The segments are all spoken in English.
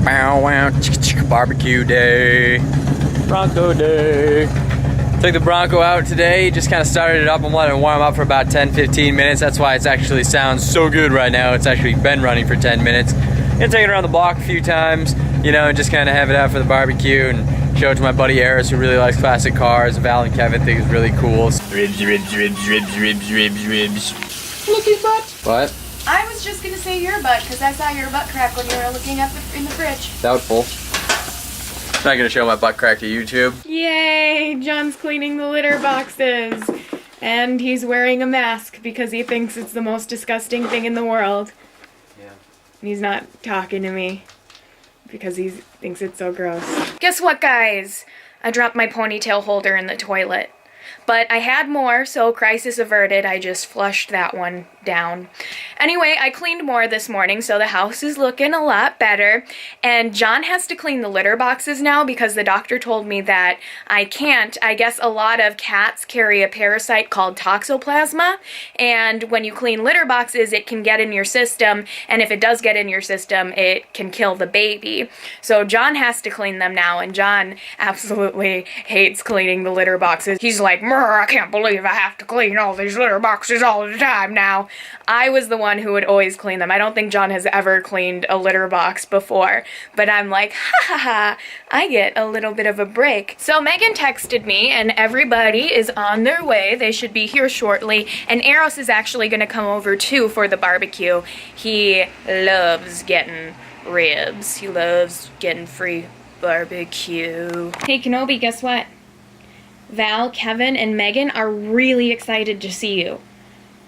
Bow wow, barbecue day. Bronco day. Took the Bronco out today, just kind of started it up and let it warm up for about 10-15 minutes. That's why it actually sounds so good right now. It's actually been running for 10 minutes. Gonna take it around the block a few times, you know, and just kind of have it out for the barbecue and show it to my buddy Eris, who really likes classic cars. Val and Kevin think it's really cool. Ribs, ribs, ribs, ribs, ribs, ribs, ribs. Look at butt. What? I was just gonna say your butt, because I saw your butt crack when you were looking up in the fridge. Doubtful. I'm not gonna show my butt crack to YouTube. Yay! John's cleaning the litter boxes. And he's wearing a mask because he thinks it's the most disgusting thing in the world. Yeah. And he's not talking to me because he thinks it's so gross. Guess what, guys? I dropped my ponytail holder in the toilet. But I had more, so crisis averted. I just flushed that one down. Anyway, I cleaned more this morning, so the house is looking a lot better. And John has to clean the litter boxes now because the doctor told me that I can't. I guess a lot of cats carry a parasite called toxoplasma. And when you clean litter boxes, it can get in your system. And if it does get in your system, it can kill the baby. So John has to clean them now. And John absolutely hates cleaning the litter boxes. He's like, I can't believe I have to clean all these litter boxes all the time now. I was the one who would always clean them. I don't think John has ever cleaned a litter box before, but I'm like, ha ha ha, I get a little bit of a break. So Megan texted me and everybody is on their way. They should be here shortly, and Eros is actually gonna come over too for the barbecue. He loves getting ribs. He loves getting free barbecue. Hey Kenobi, guess what? Val, Kevin, and Megan are really excited to see you.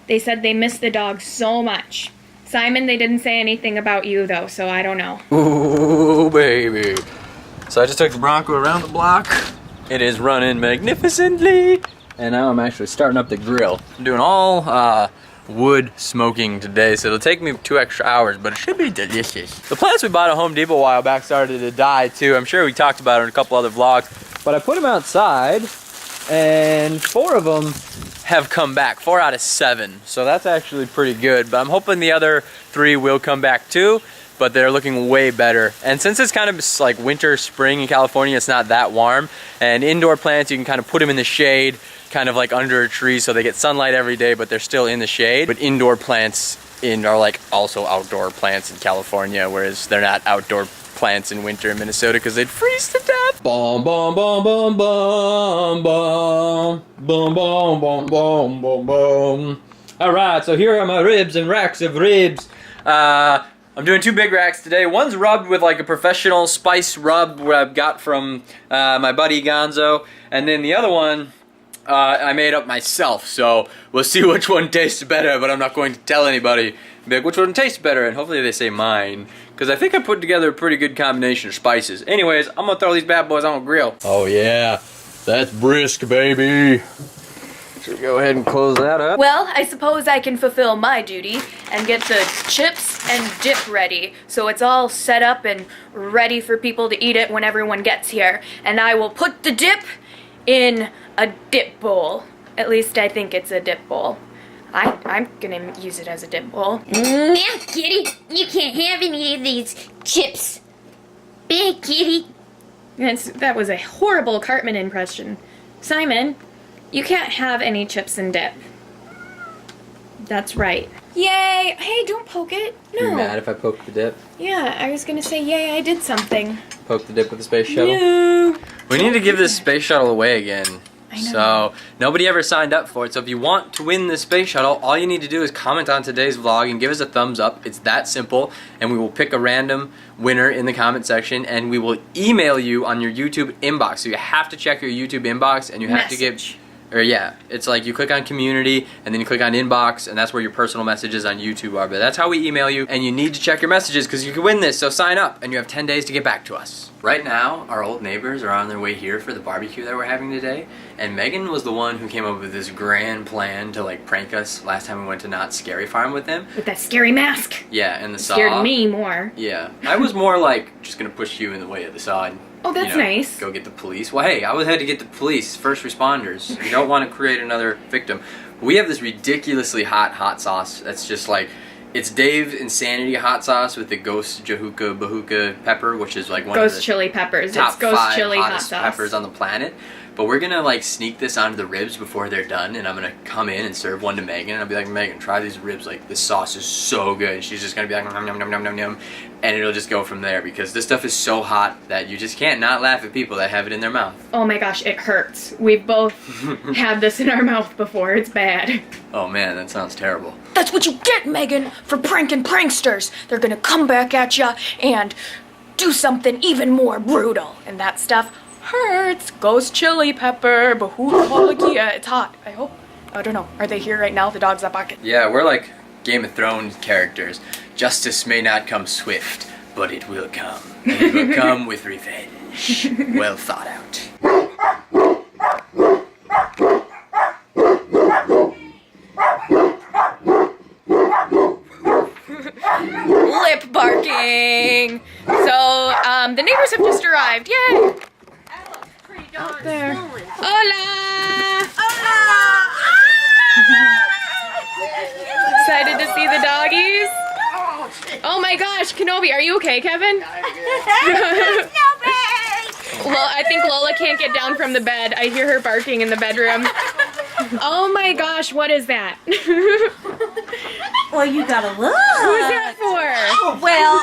They said they miss the dog so much. Simon, they didn't say anything about you though, so I don't know. Ooh, baby. So I just took the Bronco around the block. It is running magnificently. And now I'm actually starting up the grill. I'm doing all wood smoking today, so it'll take me 2 extra hours, but it should be delicious. The plants we bought at Home Depot a while back started to die too. I'm sure we talked about it in a couple other vlogs, but I put them outside and 4 of them have come back, 4 out of 7. So that's actually pretty good, but I'm hoping the other 3 will come back too, but they're looking way better. And since it's kind of like winter, spring in California, it's not that warm. And indoor plants, you can kind of put them in the shade, kind of like under a tree, so they get sunlight every day, but they're still in the shade. But indoor plants are like also outdoor plants in California, whereas they're not outdoor plants in winter in Minnesota because they'd freeze to death. Boom, boom, boom, boom, boom, boom, boom, boom, boom, boom, boom, boom. All right, so here are my ribs and racks of ribs. I'm doing 2 big racks today. One's rubbed with like a professional spice rub where I've got from my buddy Gonzo, and then the other one I made up myself. So we'll see which one tastes better, but I'm not going to tell anybody. Be like, which one tastes better? And hopefully they say mine, because I think I put together a pretty good combination of spices. Anyways, I'm gonna throw these bad boys on the grill. Oh yeah, that's brisk, baby. Should we go ahead and close that up? Well, I suppose I can fulfill my duty and get the chips and dip ready, so it's all set up and ready for people to eat it when everyone gets here. And I will put the dip in a dip bowl. At least I think it's a dip bowl. I'm gonna use it as a dip bowl. Yeah, kitty, you can't have any of these chips. Big kitty. That was a horrible Cartman impression. Simon, you can't have any chips and dip. That's right. Yay! Hey, don't poke it. No. You mad if I poke the dip? Yeah, I was gonna say, yay, I did something. Poke the dip with the space shuttle? No. We need to give this space shuttle away again. I know. So nobody ever signed up for it. So if you want to win the space shuttle, all you need to do is comment on today's vlog and give us a thumbs up. It's that simple, and we will pick a random winner in the comment section, and we will email you on your YouTube inbox. So you have to check your YouTube inbox, and you have to give. Or yeah, it's like you click on community and then you click on inbox, and that's where your personal messages on YouTube are. But that's how we email you, and you need to check your messages because you can win this. So sign up, and you have 10 days to get back to us. Right now, our old neighbors are on their way here for the barbecue that we're having today, and Megan was the one who came up with this grand plan to like prank us last time we went to Not Scary Farm with them. With that scary mask. Yeah, and the saw. Scared me more. Yeah, I was more like just gonna push you in the way of the saw. And, oh, that's nice. Go get the police. Well, hey, I was had to get the police, first responders. You don't want to create another victim. We have this ridiculously hot sauce that's just like, It's Dave Insanity hot sauce with the Ghost Jahuka Bahuka pepper, which is like one Ghost of the chili peppers. top It's Ghost 5 chili hot hottest sauce. peppers on the planet. But we're gonna like sneak this onto the ribs before they're done, and I'm gonna come in and serve one to Megan, and I'll be like, Megan, try these ribs. Like, this sauce is so good. And she's just gonna be like, nom nom nom nom nom nom, and it'll just go from there because this stuff is so hot that you just can't not laugh at people that have it in their mouth. Oh my gosh, it hurts. We've both had this in our mouth before. It's bad. Oh man, that sounds terrible. That's what you get, Megan, for pranking pranksters. They're gonna come back at ya and do something even more brutal, and that stuff hurts. Ghost chili pepper, bahut, it's hot. I hope. I don't know. Are they here right now? The dog's up bucket. Yeah, we're like Game of Thrones characters. Justice may not come swift, but it will come. And it will come with revenge. Well thought out. Lip barking. So, the neighbors have just arrived. Yay! Out there. Hola! Excited to see the doggies? Oh my gosh, Kenobi, are you okay, Kevin? Well, I think Lola can't get down from the bed. I hear her barking in the bedroom. Oh my gosh, what is that? Well, you gotta look. Who's that for? Well,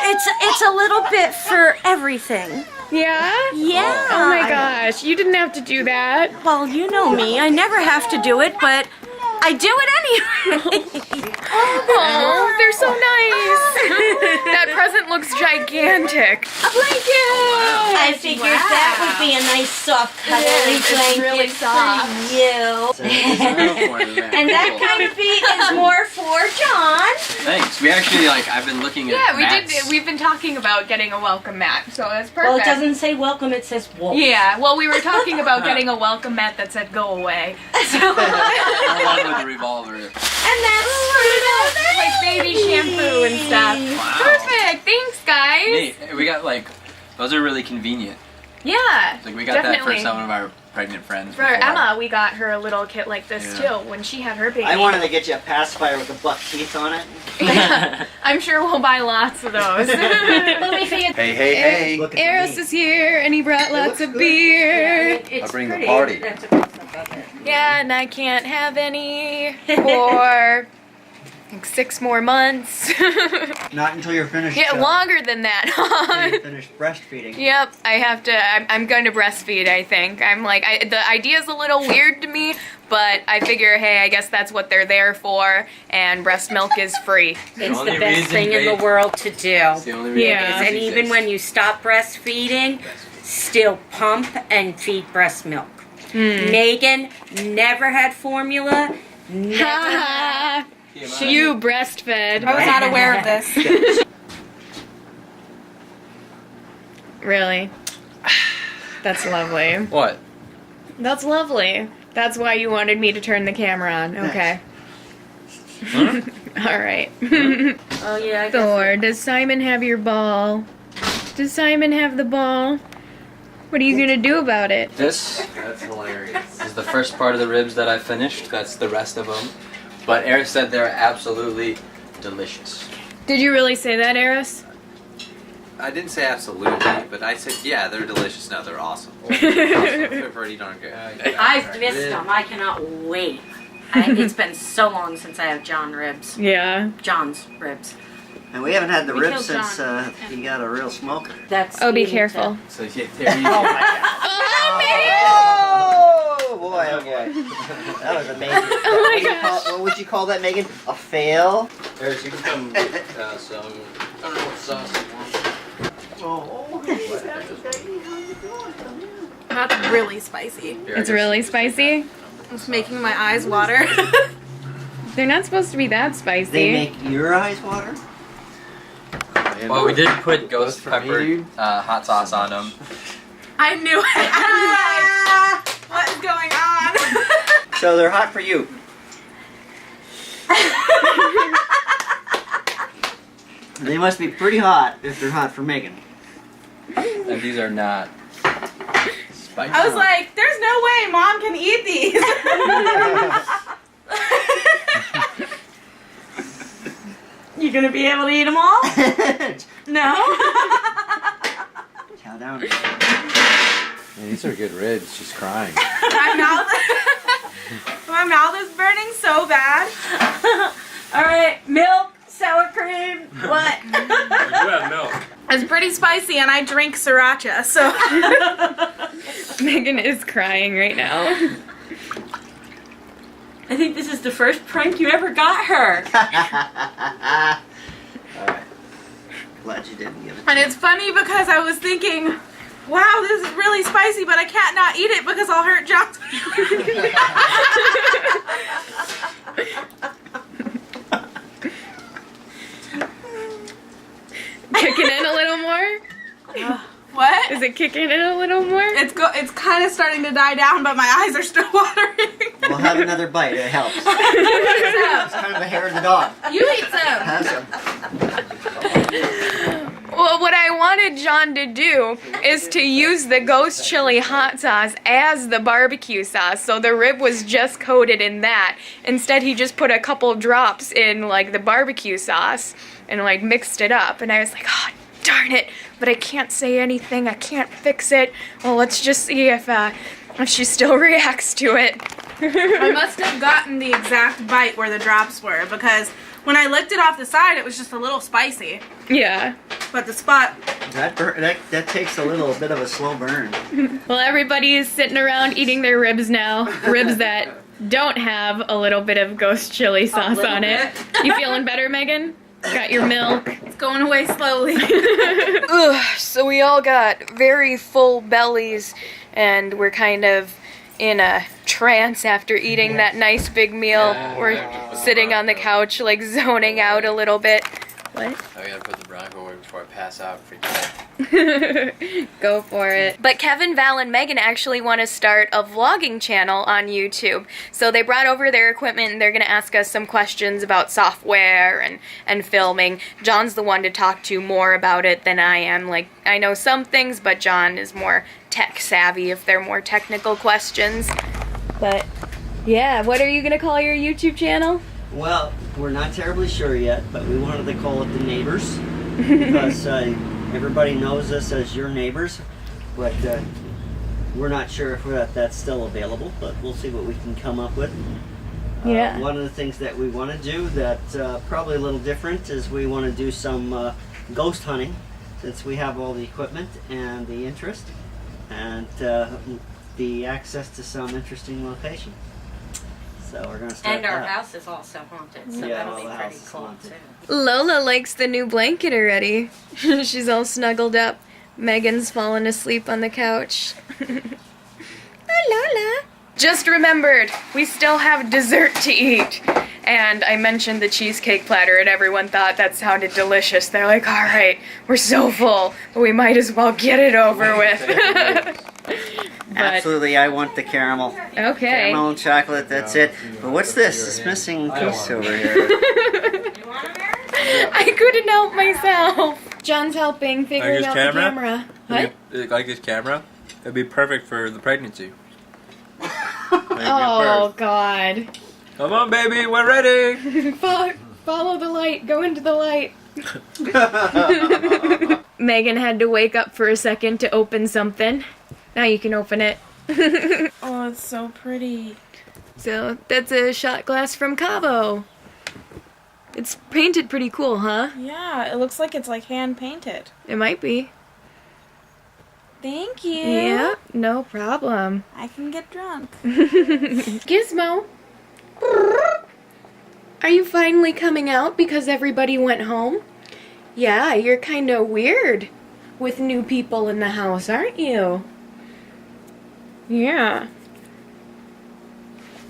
it's a little bit for everything. Yeah? Yeah. Oh my gosh, you didn't have to do that. Well, you know me. I never have to do it, but I do it anyway. Oh, they're so nice. That present looks gigantic. A blanket. I figured that would be a nice soft cuddly It's blanket really soft. for you. And that kind of feet is more for John. Thanks. We actually I've been looking at Yeah, we mats. did. We've been talking about getting a welcome mat, so that's perfect. Well, it doesn't say welcome, it says wolf. Yeah, well, we were talking about getting a welcome mat that said "Go away." So, Along with the revolver. And that's for like baby shampoo and stuff. Wow. Perfect. Thanks, guys. Neat. We got those are really convenient. Yeah. Like we got definitely. that for some of our pregnant friends. For before. Emma, we got her a little kit like this Yeah. too when she had her baby. I wanted to get you a pacifier with the buck teeth on it. Yeah, I'm sure we'll buy lots of those. Hey, hey, hey. Look at Eros me. is here and he brought lots of beer. I'll bring the party. Yeah, and I can't have any for like 6 more months. Not until you're finished. Yeah, longer than that. Until you're finished breastfeeding. Yep, I have to. I'm going to breastfeed. I think I'm like the idea's a little weird to me, but I figure, hey, I guess that's what they're there for, and breast milk is free. It's only the best reason thing in they- the world to do. It's the only reason Yeah. it And even exists. when you stop breastfeeding, still pump and feed breast milk. Megan never had formula. Never. You breastfed. I was not aware of this. Really? That's lovely. What? That's lovely. That's why you wanted me to turn the camera on. Okay. All right. Oh yeah. I guess Thor, does Simon have your ball? Does Simon have the ball? What are you gonna do about it? That's hilarious. This is the first part of the ribs that I finished. That's the rest of them. But Eris said they're absolutely delicious. Did you really say that, Eris? I didn't say absolutely, but I said, yeah, they're delicious. No, they're awesome. They're pretty darn good. I've missed them. I cannot wait. It's been so long since I have John's ribs. And we haven't had the We ribs killed since John. you got a real smoker. That's Oh, be eating careful. So there you Oh my god. Oh boy, oh boy. That was amazing. Oh my gosh. What would you call that, Megan? A fail? Eris, you can come get some. I don't know what sauce you want. Oh, That's really spicy. Here, It's I really guess- spicy. It's making my eyes water. They're not supposed to be that spicy. they make your eyes water? Well, we did put ghost for pepper me. hot sauce on them. I knew it. I was like, what is going on? So they're hot for you. They must be pretty hot if they're hot for Megan. And these are not spicy. I was like, there's no way Mom can eat these. You gonna be able to eat them all? No? Chow down. Man, these are good ribs. She's crying. My mouth is burning so bad. Alright, milk, sour cream, what? You have milk. It's pretty spicy and I drink sriracha, so. Megan is crying right now. I think this is the first prank you ever got her. Alright. Glad you didn't give it. And it's funny because I was thinking, wow, this is really spicy, but I can't not eat it because I'll hurt John's Kicking in a little more? What? Is it kicking in a little more? It's kind of starting to die down, but my eyes are still watering. We'll have another bite. It helps. It's kind of the hair of the dog. You eat some. Have some. Well, what I wanted John to do is to use the ghost chili hot sauce as the barbecue sauce, so the rib was just coated in that. Instead, he just put a couple drops in like the barbecue sauce and like mixed it up. And I was like, oh, darn it! But I can't say anything. I can't fix it. Well, let's just see if she still reacts to it. I must have gotten the exact bite where the drops were because when I licked it off the side, it was just a little spicy. Yeah. But the spot. That takes a little bit of a slow burn. Well, everybody is sitting around eating their ribs now. Ribs that don't have a little bit of ghost chili sauce little on it. You feeling better, Megan? Got your milk? It's going away slowly. Ugh, so we all got very full bellies and we're kind of in a trance after eating that nice big meal. We're sitting on the couch like zoning out a little bit. What? I gotta put the Bronco away before I pass out and forget. Go for it. But Kevin, Val, and Megan actually want to start a vlogging channel on YouTube. So they brought over their equipment and they're going to ask us some questions about software and filming. John's the one to talk to more about it than I am. Like, I know some things, but John is more tech savvy if they're more technical questions. But, yeah, what are you going to call your YouTube channel? Well, we're not terribly sure yet, but we wanted to call it The Neighbors because everybody knows us as your neighbors, but we're not sure if that's still available, but we'll see what we can come up with. Yeah. One of the things that we want to do that's probably a little different is we want to do some ghost hunting since we have all the equipment and the interest and the access to some interesting locations. So we're gonna start And our that. house is also haunted, so Yeah, that'll well, be the pretty house is cool haunted. too. Lola likes the new blanket already. She's all snuggled up. Megan's fallen asleep on the couch. Oh, Lola. Just remembered, we still have dessert to eat. And I mentioned the cheesecake platter and everyone thought that sounded delicious. They're like, all right, we're so full, but we might as well get it over with. But, Absolutely, I want the caramel. okay. Caramel and chocolate, that's it. But what's this? This missing piece over here. I couldn't help myself. John's helping figuring this out camera? the camera. What? Like this camera, it'd be perfect for the pregnancy. Oh, God. Come on, baby, we're ready. Follow the light. Go into the light. Megan had to wake up for a second to open something. Now you can open it. Oh, it's so pretty. So, that's a shot glass from Cabo. It's painted pretty cool, huh? Yeah, it looks like it's like hand painted. It might be. Thank you. Yeah, no problem. I can get drunk. Gizmo. Are you finally coming out because everybody went home? Yeah, you're kind of weird with new people in the house, aren't you? Yeah.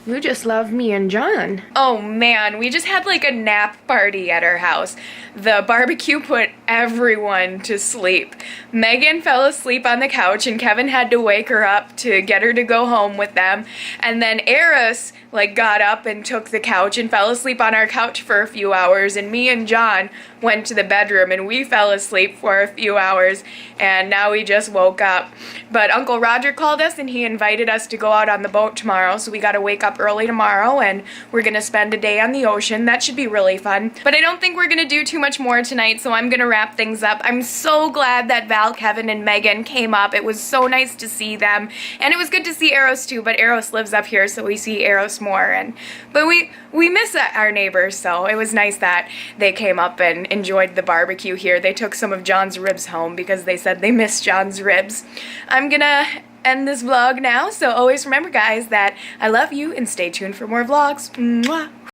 You just love me and John. Oh man, we just had like a nap party at our house. The barbecue put everyone to sleep. Megan fell asleep on the couch and Kevin had to wake her up to get her to go home with them. And then Eris got up and took the couch and fell asleep on our couch for a few hours, and me and John went to the bedroom and we fell asleep for a few hours, and now we just woke up. But Uncle Roger called us and he invited us to go out on the boat tomorrow, so we gotta wake up early tomorrow and we're gonna spend a day on the ocean. That should be really fun. But I don't think we're gonna do too much more tonight, so I'm gonna wrap things up. I'm so glad that Val, Kevin, and Megan came up. It was so nice to see them, and it was good to see Eros too, but Eros lives up here, so we see Eros more. But we miss our neighbors, so it was nice that they came up and enjoyed the barbecue here. They took some of John's ribs home because they said they missed John's ribs. I'm gonna end this vlog now, so always remember, guys, that I love you and stay tuned for more vlogs. Mwah!